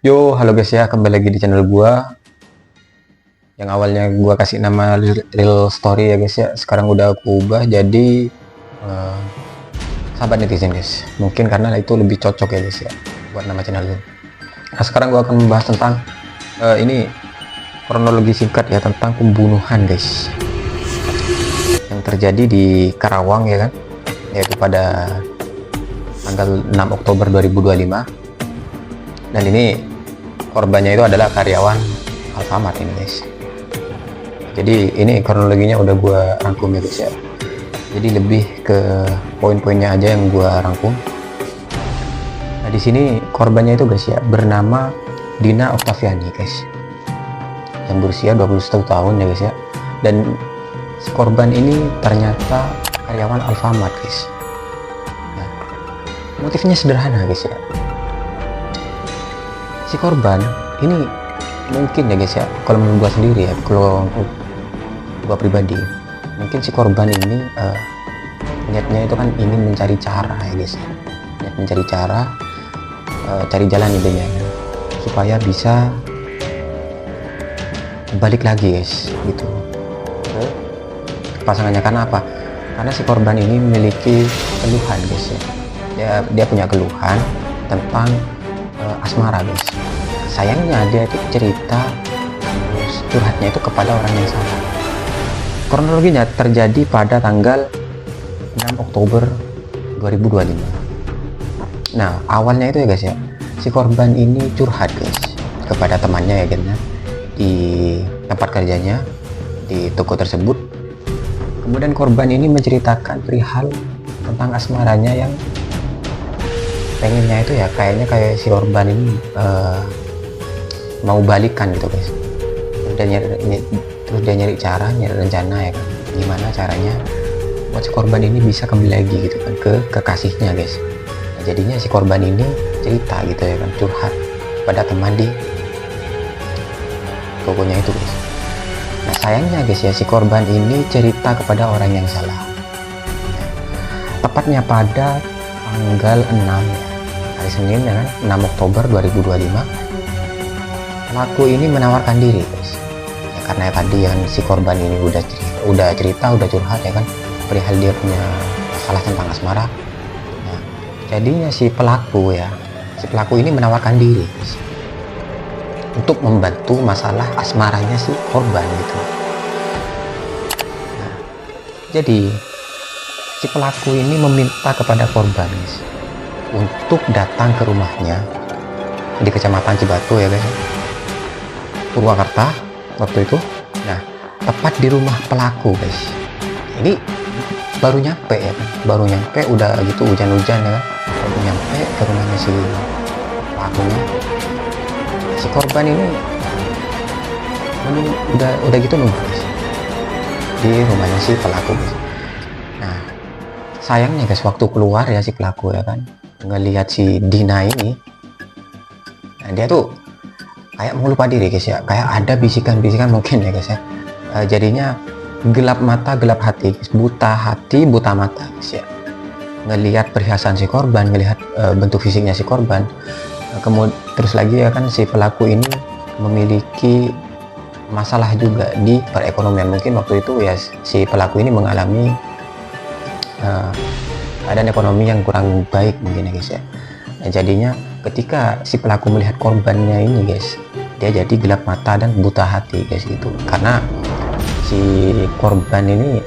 Yo, halo guys ya, kembali lagi di channel gua. Yang awalnya gua kasih nama Real Story ya guys ya, sekarang udah aku ubah jadi eh, sahabat netizen guys. Mungkin karena itu lebih cocok ya guys ya buat nama channel ini. Nah, sekarang gua akan membahas tentang ini kronologi singkat ya tentang pembunuhan guys yang terjadi di Karawang ya kan, yaitu pada tanggal 6 Oktober 2025. Dan ini korbannya itu adalah karyawan Alfamart ini guys. Jadi ini kronologinya udah gue rangkum ya guys ya. Jadi lebih ke poin-poinnya aja yang gue rangkum. Nah di sini korbannya itu guys ya bernama Dina Oktaviani guys, yang berusia 21 tahun ya guys ya. Dan si korban ini ternyata karyawan Alfamart guys. Nah, motifnya sederhana guys ya. Si korban ini mungkin ya guys ya, kalau menurut gua sendiri ya, kalau gua pribadi mungkin si korban ini niatnya itu kan ingin mencari cara ya guys ya, niat mencari cara, cari jalan intinya supaya bisa balik lagi guys gitu ke pasangannya. Karena apa? Karena si korban ini memiliki keluhan guys ya, dia punya keluhan tentang asmara guys. Sayangnya dia itu cerita curhatnya itu kepada orang yang salah. Kronologinya terjadi pada tanggal 6 Oktober 2025. Nah awalnya itu ya guys ya, si korban ini curhat guys kepada temannya ya kan ya, di tempat kerjanya di toko tersebut. Kemudian korban ini menceritakan perihal tentang asmaranya yang pengennya itu ya kayaknya kayak si korban ini mau balikan gitu guys. Terus dia nyari cara, nyari rencana ya kan, gimana caranya buat si korban ini bisa kembali lagi gitu kan ke kekasihnya guys. Nah, jadinya si korban ini cerita gitu ya kan, curhat pada teman di tokonya itu guys. Nah sayangnya guys ya, si korban ini cerita kepada orang yang salah. Tepatnya pada tanggal 6 ya, hari Senin ya kan, 6 Oktober 2025, pelaku ini menawarkan diri guys ya, karena tadi yang si korban ini udah cerita udah curhat ya kan perihal dia punya masalah tentang asmara. Nah, jadinya si pelaku ini menawarkan diri guys untuk membantu masalah asmaranya si korban gitu. Nah, jadi si pelaku ini meminta kepada korban guys untuk datang ke rumahnya di Kecamatan Cibatu ya guys, Purwakarta waktu itu. Nah tepat di rumah pelaku guys, ini baru nyampe ya kan, baru nyampe udah gitu hujan-hujan ya kan, baru nyampe ke rumahnya si pelakunya. Si korban ini udah gitu nunggu guys di rumahnya si pelaku guys. Nah sayangnya guys, waktu keluar ya si pelaku ya kan ngelihat si Dina ini, nah dia tuh kayak mau lupa diri guys ya, kayak ada bisikan-bisikan mungkin ya guys ya. Jadinya gelap mata gelap hati guys, buta hati buta mata guys ya, ngelihat perhiasan si korban, ngelihat bentuk fisiknya si korban. Kemudian terus lagi ya kan si pelaku ini memiliki masalah juga di perekonomian. Mungkin waktu itu ya si pelaku ini mengalami keadaan ekonomi yang kurang baik mungkin ya guys ya. Nah, jadinya ketika si pelaku melihat korbannya ini guys, dia jadi gelap mata dan buta hati guys gitu. Karena si korban ini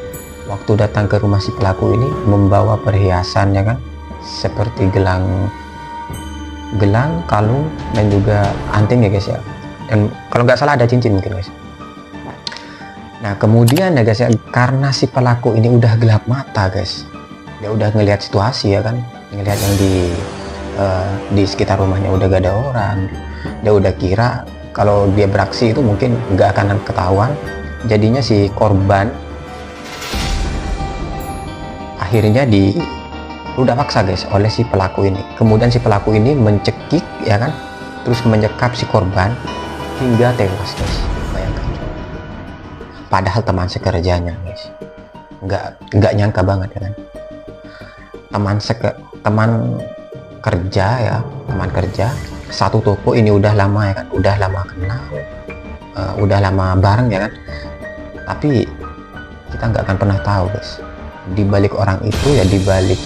waktu datang ke rumah si pelaku ini membawa perhiasan ya kan, seperti gelang, kalung dan juga anting ya guys ya. Dan kalau nggak salah ada cincin mungkin guys. Nah kemudian ya guys ya, karena si pelaku ini udah gelap mata guys, dia udah ngelihat situasi ya kan, ngelihat yang di sekitar rumahnya udah gak ada orang, dia udah kira kalau dia beraksi itu mungkin nggak akan ketahuan. Jadinya si korban akhirnya udah paksa guys oleh si pelaku ini. Kemudian si pelaku ini mencekik ya kan, terus menyekap si korban hingga tewas guys. Bayangkan, padahal teman sekerjanya guys, nggak nyangka banget ya kan, teman kerja ya, teman kerja satu toko ini udah lama ya kan, udah lama kenal, udah lama bareng ya kan, tapi kita nggak akan pernah tahu guys, di balik orang itu ya, di balik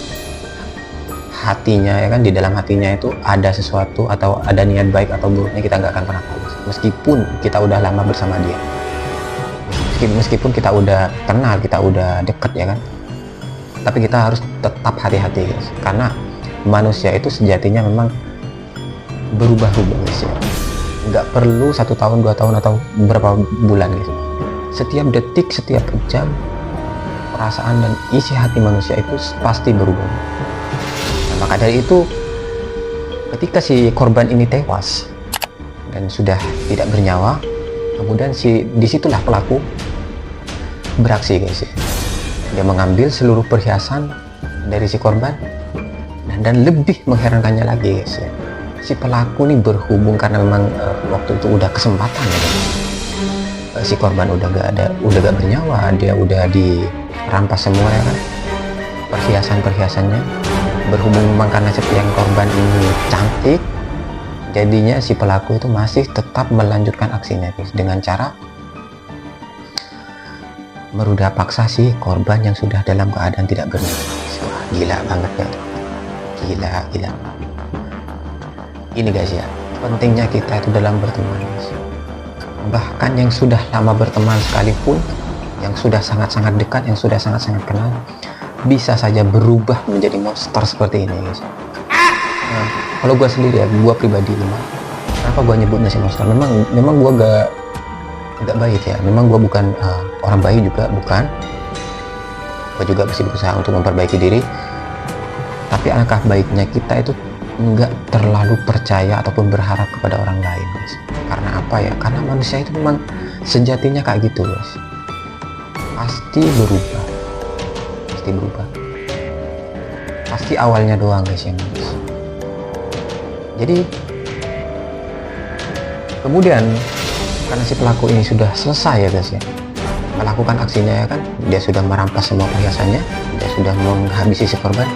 hatinya ya kan, di dalam hatinya itu ada sesuatu atau ada niat baik atau buruknya, kita nggak akan pernah tahu meskipun kita udah lama bersama dia, meskipun kita udah kenal, kita udah deket ya kan, tapi kita harus tetap hati-hati guys, karena manusia itu sejatinya memang berubah-ubah guys ya, nggak perlu 1 tahun 2 tahun atau berapa bulan guys, setiap detik, setiap jam, perasaan dan isi hati manusia itu pasti berubah. Nah, maka dari itu ketika si korban ini tewas dan sudah tidak bernyawa, kemudian disitulah pelaku beraksi guys ya. Dia mengambil seluruh perhiasan dari si korban, dan lebih mengherankannya lagi guys ya, si pelaku ini berhubung karena memang waktu itu udah kesempatan ya kan? Si korban udah gak bernyawa, dia udah dirampas semua ya kan, perhiasannya. Berhubung memang karena si yang korban ini cantik, jadinya si pelaku itu masih tetap melanjutkan aksinya guys, dengan cara merudah paksa si korban yang sudah dalam keadaan tidak bernyawa. Wah, gila banget ya, gila. Ini guys ya, pentingnya kita itu dalam berteman guys. Bahkan yang sudah lama berteman sekalipun, yang sudah sangat-sangat dekat, yang sudah sangat-sangat kenal, bisa saja berubah menjadi monster seperti ini guys. Nah, kalau gue sendiri ya, gue pribadi memang, kenapa gue nyebutnya si monster, memang gue gak baik ya, memang gue bukan orang baik juga, bukan. Gue juga masih berusaha untuk memperbaiki diri, tapi alangkah baiknya kita itu nggak terlalu percaya ataupun berharap kepada orang lain guys. Karena apa ya, karena manusia itu memang sejatinya kayak gitu guys, pasti berubah, pasti awalnya doang guys yang guys. Jadi kemudian karena si pelaku ini sudah selesai ya guys ya, melakukan aksinya ya kan, dia sudah merampas semua perhiasannya, dia sudah menghabisi si korban,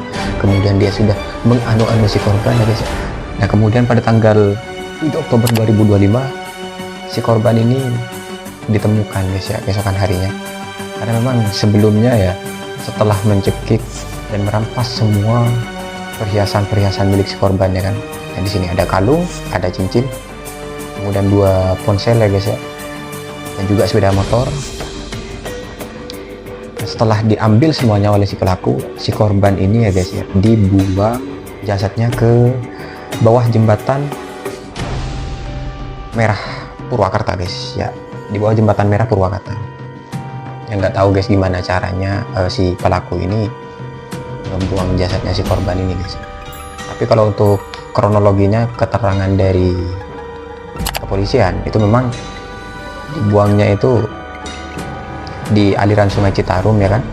kemudian dia sudah menganu-anu si korban ya guys. Nah kemudian pada tanggal 7 Oktober 2025 si korban ini ditemukan guys ya, besokan harinya. Karena memang sebelumnya ya, setelah mencekik dan merampas semua perhiasan milik si korban ya kan. Dan di sini ada kalung, ada cincin, kemudian 2 ponsel ya guys ya, dan juga sepeda motor. Setelah diambil semuanya oleh si pelaku, si korban ini ya guys ya, dibuang jasadnya ke bawah jembatan Merah Purwakarta guys ya, di bawah jembatan Merah Purwakarta. Yang nggak tahu guys gimana caranya si pelaku ini membuang jasadnya si korban ini guys. Tapi kalau untuk kronologinya, keterangan dari kepolisian itu memang dibuangnya itu di aliran Sungai Citarum ya kan,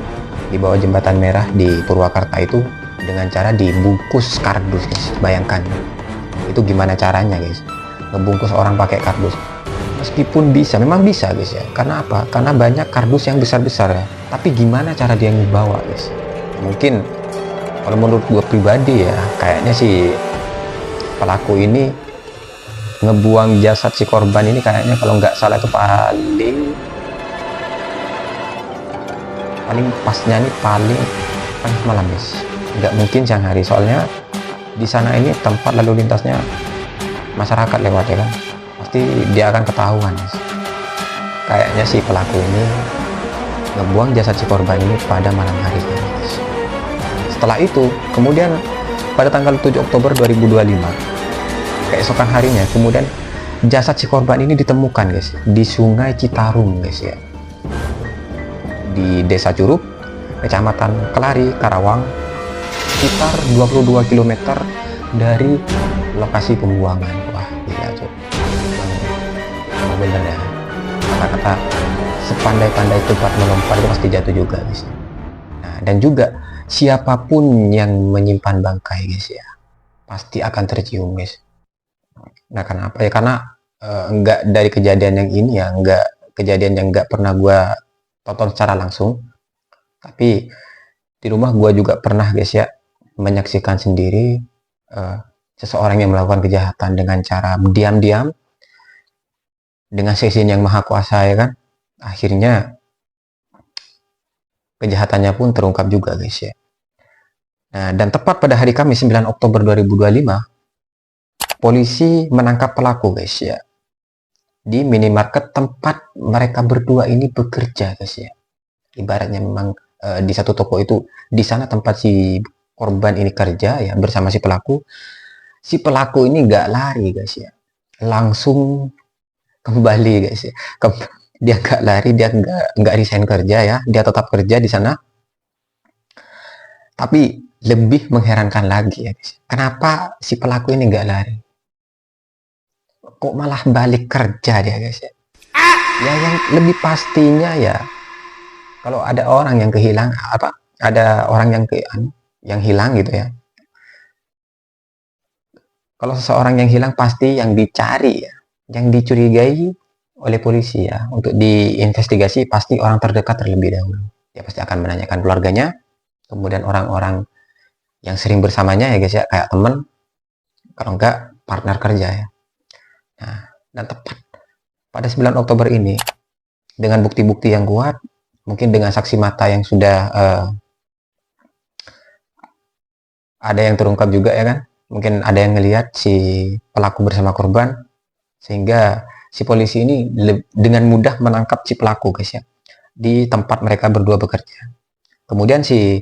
di bawah jembatan Merah di Purwakarta itu, dengan cara dibungkus kardus guys. Bayangkan itu gimana caranya guys, ngebungkus orang pakai kardus. Meskipun bisa, memang bisa guys ya, karena apa, karena banyak kardus yang besar-besar ya, tapi gimana cara dia ngebawa guys. Mungkin kalau menurut gue pribadi ya, kayaknya si pelaku ini ngebuang jasad si korban ini kayaknya kalau nggak salah itu paling pasnya nih paling malam guys, nggak mungkin siang hari, soalnya di sana ini tempat lalu lintasnya masyarakat lewat ya kan, pasti dia akan ketahuan guys. Kayaknya si pelaku ini ngebuang jasad si korban ini pada malam hari guys. Setelah itu kemudian pada tanggal 7 Oktober 2025 keesokan harinya, kemudian jasad si korban ini ditemukan guys di Sungai Citarum guys ya, di Desa Curug, Kecamatan Kelari, Karawang, sekitar 22 km dari lokasi pembuangan. Wah gila cuy, bener ya, kata-kata sepandai-pandai tempat melompat itu pasti jatuh juga guys. Nah, dan juga siapapun yang menyimpan bangkai guys ya, pasti akan tercium guys. Nah kenapa ya, karena enggak dari kejadian yang ini ya, enggak kejadian yang enggak pernah gua tonton secara langsung, tapi di rumah gua juga pernah guys ya menyaksikan sendiri seseorang yang melakukan kejahatan dengan cara diam-diam dengan seizin yang maha kuasa, ya kan, akhirnya kejahatannya pun terungkap juga, guys ya. Nah, dan tepat pada hari Kamis 9 Oktober 2025, polisi menangkap pelaku, guys ya, di minimarket tempat mereka berdua ini bekerja, guys ya. Ibaratnya memang di satu toko itu, di sana tempat si korban ini kerja ya bersama si pelaku. Si pelaku ini nggak lari, guys ya, langsung kembali, guys ya. Dia nggak lari, dia nggak resign kerja ya, dia tetap kerja di sana. Tapi lebih mengherankan lagi ya, guys, kenapa si pelaku ini nggak lari, kok malah balik kerja dia, guys ya. Ya yang lebih pastinya ya, kalau ada orang yang kehilangan ada orang yang hilang gitu ya, kalau seseorang yang hilang pasti yang dicari ya, yang dicurigai oleh polisi ya untuk diinvestigasi pasti orang terdekat terlebih dahulu. Dia pasti akan menanyakan keluarganya, kemudian orang-orang yang sering bersamanya ya, guys ya, kayak temen, kalau enggak partner kerja ya. Nah, dan tepat pada 9 Oktober ini, dengan bukti-bukti yang kuat, mungkin dengan saksi mata yang sudah ada yang terungkap juga ya kan, mungkin ada yang ngelihat si pelaku bersama korban, sehingga si polisi ini dengan mudah menangkap si pelaku, guys ya, di tempat mereka berdua bekerja. Kemudian si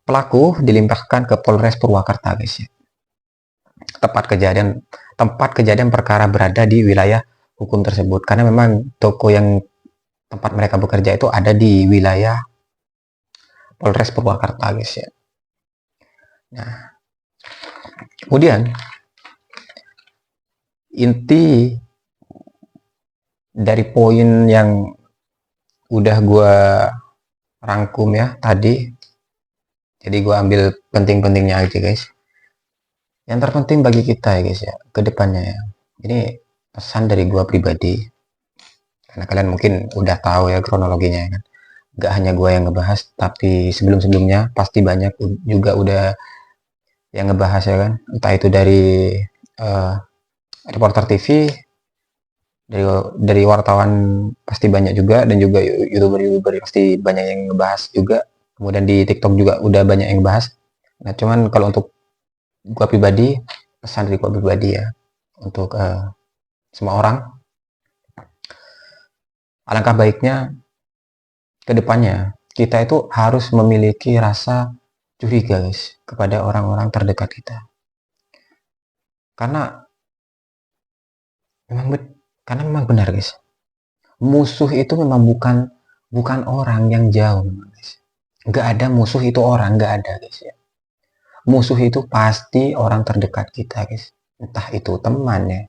pelaku dilimpahkan ke Polres Purwakarta, guys ya. Tempat kejadian perkara berada di wilayah hukum tersebut, karena memang toko yang tempat mereka bekerja itu ada di wilayah Polres Purwakarta, guys ya. Nah, kemudian inti dari poin yang udah gue rangkum ya tadi, jadi gue ambil penting-pentingnya aja, guys. Yang terpenting bagi kita ya, guys ya, ke depannya ya, ini pesan dari gue pribadi, karena kalian mungkin udah tahu ya kronologinya ya kan, gak hanya gue yang ngebahas, tapi sebelum-sebelumnya pasti banyak juga udah yang ngebahas ya kan, entah itu dari reporter TV, dari wartawan pasti banyak juga, dan juga youtuber pasti banyak yang ngebahas juga, kemudian di TikTok juga udah banyak yang ngebahas. Nah, cuman kalau untuk gua pribadi, pesan dari gua pribadi ya, untuk semua orang, alangkah baiknya ke depannya kita itu harus memiliki rasa curiga, guys, kepada orang-orang terdekat kita, karena memang benar, guys, musuh itu memang bukan orang yang jauh, guys. Nggak ada musuh itu orang, nggak ada, guys ya. Musuh itu pasti orang terdekat kita, guys. Entah itu teman ya,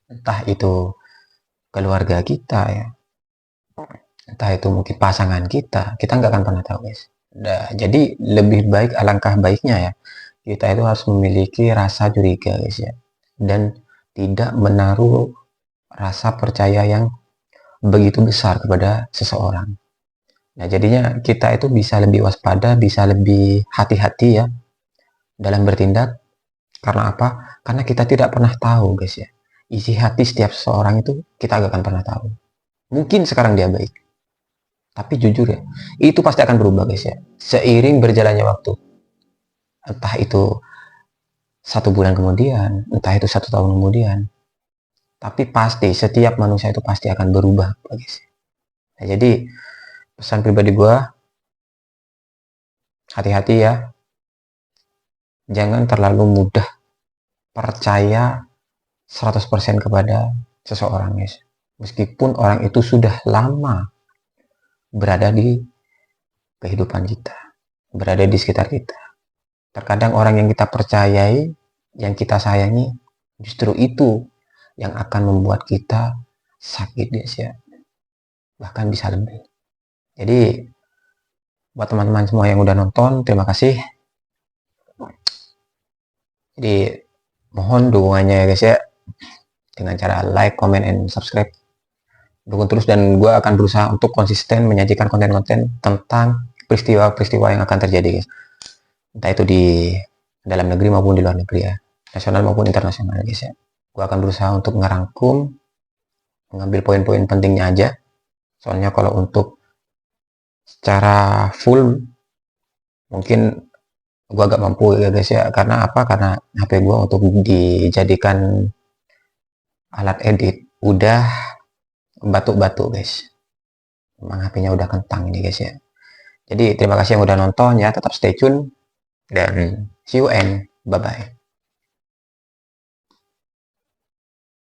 entah itu keluarga kita ya, entah itu mungkin pasangan kita nggak akan pernah tahu, guys. Nah, jadi lebih baik, alangkah baiknya ya, kita itu harus memiliki rasa curiga, guys ya, dan tidak menaruh rasa percaya yang begitu besar kepada seseorang. Nah, jadinya kita itu bisa lebih waspada, bisa lebih hati-hati ya dalam bertindak. Karena apa? Karena kita tidak pernah tahu, guys ya, isi hati setiap seseorang itu kita gak akan pernah tahu. Mungkin sekarang dia baik, tapi jujur ya, itu pasti akan berubah, guys ya, seiring berjalannya waktu. Entah itu 1 bulan kemudian, entah itu 1 tahun kemudian, tapi pasti setiap manusia itu pasti akan berubah, guys. Nah, jadi pesan pribadi gue, hati-hati ya, jangan terlalu mudah percaya 100% kepada seseorang, guys. Meskipun orang itu sudah lama berada di kehidupan kita, berada di sekitar kita. Terkadang orang yang kita percayai, yang kita sayangi, justru itu yang akan membuat kita sakit, guys ya. Bahkan bisa lebih. Jadi buat teman-teman semua yang udah nonton, terima kasih. Jadi mohon dukungannya ya, guys ya, dengan cara like, comment, and subscribe. Dukung terus, dan gue akan berusaha untuk konsisten menyajikan konten-konten tentang peristiwa-peristiwa yang akan terjadi, guys. Entah itu di dalam negeri maupun di luar negeri ya. nasional maupun internasional guys ya. Gua akan berusaha untuk ngerangkum, mengambil poin-poin pentingnya aja. Soalnya kalau untuk secara full mungkin gua agak mampu ya guys ya. Karena apa? Karena HP gua untuk dijadikan alat edit udah batuk-batuk guys. Memang HP-nya udah kentang ini guys ya. Jadi terima kasih yang udah nonton ya, tetap stay tune dan see you and bye bye.